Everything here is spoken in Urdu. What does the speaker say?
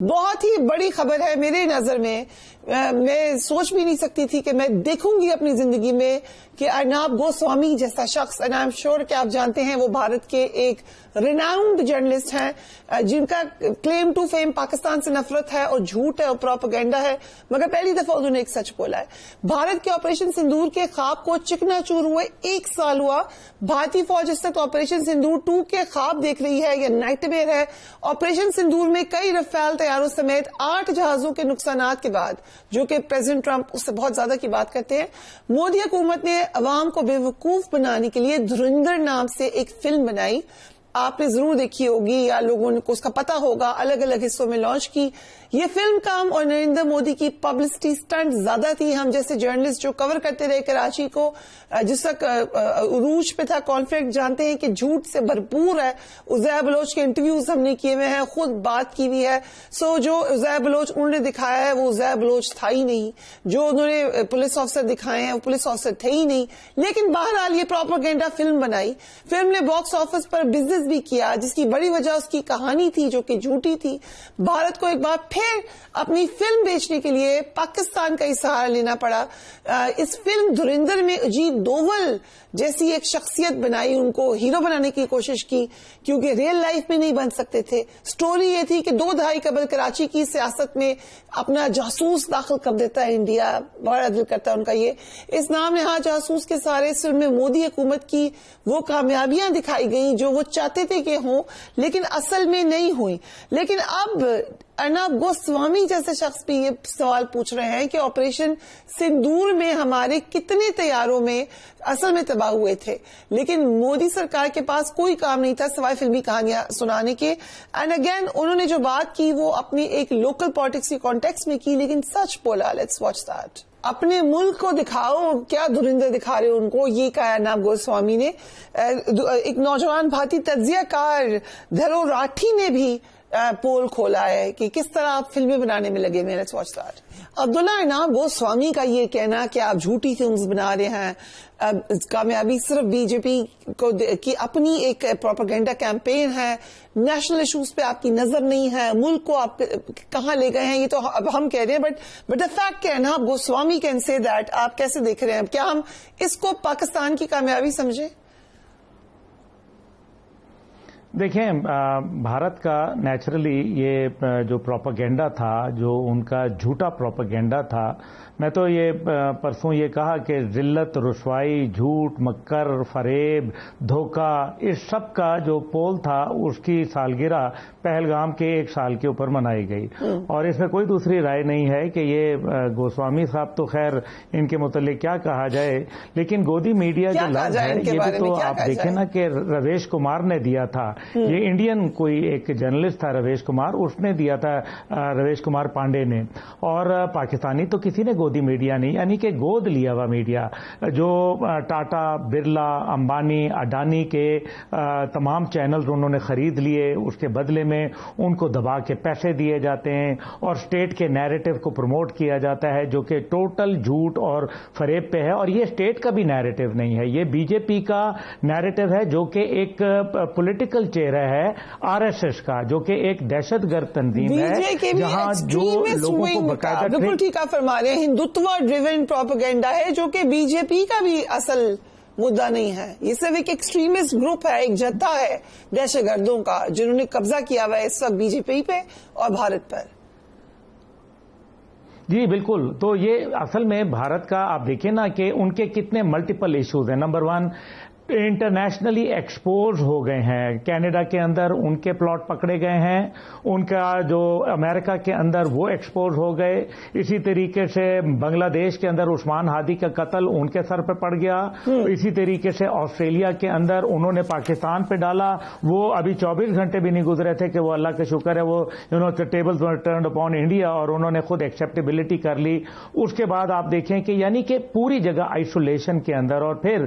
بہت ہی بڑی خبر ہے میرے نظر میں. میں سوچ بھی نہیں سکتی تھی کہ میں دیکھوں گی اپنی زندگی میں کہ ارناب گوسوامی جیسا شخص, اینڈ آئی ایم شیور کہ آپ جانتے ہیں وہ بھارت کے ایک ریناؤنڈ جرنلسٹ ہیں جن کا کلیم ٹو فیم پاکستان سے نفرت ہے اور جھوٹ ہے اور پروپیگنڈا ہے, مگر پہلی دفعہ انہوں نے ایک سچ بولا ہے. بھارت کے آپریشن سندور کے خواب کو چکنا چور ہوئے 1 سال ہوا. بھارتی فوج اس وقت آپریشن سندور 2 کے خواب دیکھ رہی ہے یا نائٹ میئر ہے. آپریشن سندور میں کئی رفال طیاروں سمیت 8 جہازوں کے نقصانات کے بعد, جو کہ پریزیڈنٹ ٹرمپ اس سے بہت زیادہ کی بات کرتے ہیں, مودی حکومت نے عوام کو بے وقوف بنانے کے لیے دھرندر نام سے ایک فلم بنائی. آپ نے ضرور دیکھی ہوگی یا لوگوں کو اس کا پتا ہوگا, الگ الگ حصوں میں لانچ کی. یہ فلم کام اور نریندر مودی کی پبلسٹی سٹنٹ زیادہ تھی. ہم جیسے جرنلسٹ جو کور کرتے رہے کراچی کو جس تک عروج پہ تھا کانفلکٹ, جانتے ہیں کہ جھوٹ سے بھرپور ہے. عزیر بلوچ کے انٹرویوز ہم نے کیے ہوئے ہیں, خود بات کی ہوئی ہے. سو جو عزیر بلوچ انہوں نے دکھایا ہے وہ عزیر بلوچ تھا ہی نہیں, جو انہوں نے پولیس آفیسر دکھائے ہیں وہ پولیس آفیسر تھے ہی نہیں. لیکن بہرحال یہ پروپیگنڈا فلم بنائی. فلم نے باکس آفس پر بزنس بھی کیا, جس کی بڑی وجہ اس کی کہانی تھی جو کہ جھوٹی تھی. بھارت کو ایک بار پھر اپنی فلم بیچنے کے لیے پاکستان کا ہی سہارا لینا پڑا. اس فلم دھرندر میں اجیت دوول جیسی ایک شخصیت بنائی, ان کو ہیرو بنانے کی کوشش کی کیونکہ ریئل لائف میں نہیں بن سکتے تھے. سٹوری یہ تھی کہ 2 دہائی قبل کراچی کی سیاست میں اپنا جاسوس داخل کر دیتا ہے انڈیا, بڑا دل کرتا ہے ان کا یہ. اس نام نہاد جاسوس کے سارے سر میں مودی حکومت کی وہ کامیابیاں دکھائی گئیں جو وہ چاہتے تھے کہ ہوں, لیکن اصل میں نہیں ہوئی. لیکن اب ارناب گوسوامی جیسے شخص بھی یہ سوال پوچھ رہے ہیں کہ آپریشن سندور میں ہمارے کتنے طیاروں میں اصل میں تباہ ہوئے تھے, لیکن مودی سرکار کے پاس کوئی کام نہیں تھا سوائے فلمی کہانیاں سنانے کے. اینڈ اگین انہوں نے جو بات کی وہ اپنی ایک لوکل پالیٹکس کی کانٹیکسٹ میں کی, لیکن سچ بولا. Let's watch that. اپنے ملک کو دکھاؤ, کیا دھرندر دکھا رہے ہو ان کو, یہ کہا ارناب گوسوامی نے. ایک نوجوان بھارتی تجزیہ کار دھرو راٹھی نے بھی پول کھولا ہے کہ کس طرح آپ فلمیں بنانے میں لگے. Let's watch that. Abdullah Arnab Goswami کا یہ کہنا کہ آپ جھوٹی فلمز بنا رہے ہیں, کامیابی صرف بی جے پی کو کی اپنی ایک پروپیگنڈا کیمپین ہے, نیشنل ایشوز پہ آپ کی نظر نہیں ہے, ملک کو آپ کہاں لے گئے ہیں یہ تو اب ہم کہہ رہے ہیں, بٹ دا فیکٹ کہ ارناب گوسوامی کین سے دیٹ. آپ کیسے دیکھ رہے ہیں, کیا ہم اس کو پاکستان کی کامیابی سمجھیں؟ دیکھیں, بھارت کا نیچرلی یہ جو پروپیگنڈا تھا, جو ان کا جھوٹا پروپیگنڈا تھا, میں تو یہ پرسوں یہ کہا کہ ذلت, رسوائی, جھوٹ, مکر, فریب, دھوکہ, اس سب کا جو پول تھا اس کی سالگرہ پہلگام کے 1 سال کے اوپر منائی گئی. اور اس میں کوئی دوسری رائے نہیں ہے کہ یہ گوسوامی صاحب تو خیر ان کے متعلق کیا کہا جائے, لیکن گودی میڈیا جو لفظ ہے یہ بھی تو آپ دیکھیں نا کہ رویش کمار نے دیا تھا. یہ انڈین کوئی ایک جرنلسٹ تھا رویش کمار, اس نے دیا تھا, رویش کمار پانڈے نے. اور پاکستانی تو کسی نے گودی میڈیا نہیں, یعنی کہ گود لیا ہوا میڈیا جو ٹاٹا, برلا, امبانی, اڈانی کے تمام چینلز انہوں نے خرید لیے. اس کے بدلے میں ان کو دبا کے پیسے دیے جاتے ہیں اور اسٹیٹ کے نیریٹو کو پروموٹ کیا جاتا ہے جو کہ ٹوٹل جھوٹ اور فریب پہ ہے. اور یہ اسٹیٹ کا بھی نیریٹو نہیں ہے, یہ بی جے پی کا نیریٹو ہے جو کہ ایک پولیٹیکل چہرہ ہے آر ایس ایس کا, جو کہ ایک دہشت گرد تنظیم ہے جہاں جو لوگوں کو باقاعدہ. بالکل ٹھیک آپ فرما رہے ہیں, ہندوتوا ڈریون پروپیگنڈا ہے جو کہ بی جے پی کا بھی اصل مدعا نہیں ہے. یہ صرف ایک ایکسٹریمسٹ گروپ ہے, ایک جتھا ہے دہشت گردوں کا جنہوں نے قبضہ کیا ہوا ہے اس وقت بی جے پی پہ اور بھارت پر. جی بالکل. تو یہ اصل میں بھارت کا آپ دیکھیں نا کہ ان کے کتنے ملٹیپل ایشوز ہیں. نمبر 1, انٹرنیشنلی ایکسپوز ہو گئے ہیں. کینیڈا کے اندر ان کے پلاٹ پکڑے گئے ہیں, ان کا جو امریکہ کے اندر وہ ایکسپوز ہو گئے. اسی طریقے سے بنگلہ دیش کے اندر عثمان ہادی کا قتل ان کے سر پہ پڑ گیا. اسی طریقے سے آسٹریلیا کے اندر انہوں نے پاکستان پہ ڈالا, وہ ابھی 24 گھنٹے بھی نہیں گزرے تھے کہ وہ اللہ کا شکر ہے وہ ٹیبلز ٹرنڈ اپون انڈیا اور انہوں نے خود ایکسیپٹیبلٹی کر لی. اس کے بعد آپ دیکھیں کہ یعنی کہ پوری جگہ آئسولیشن کے اندر. اور پھر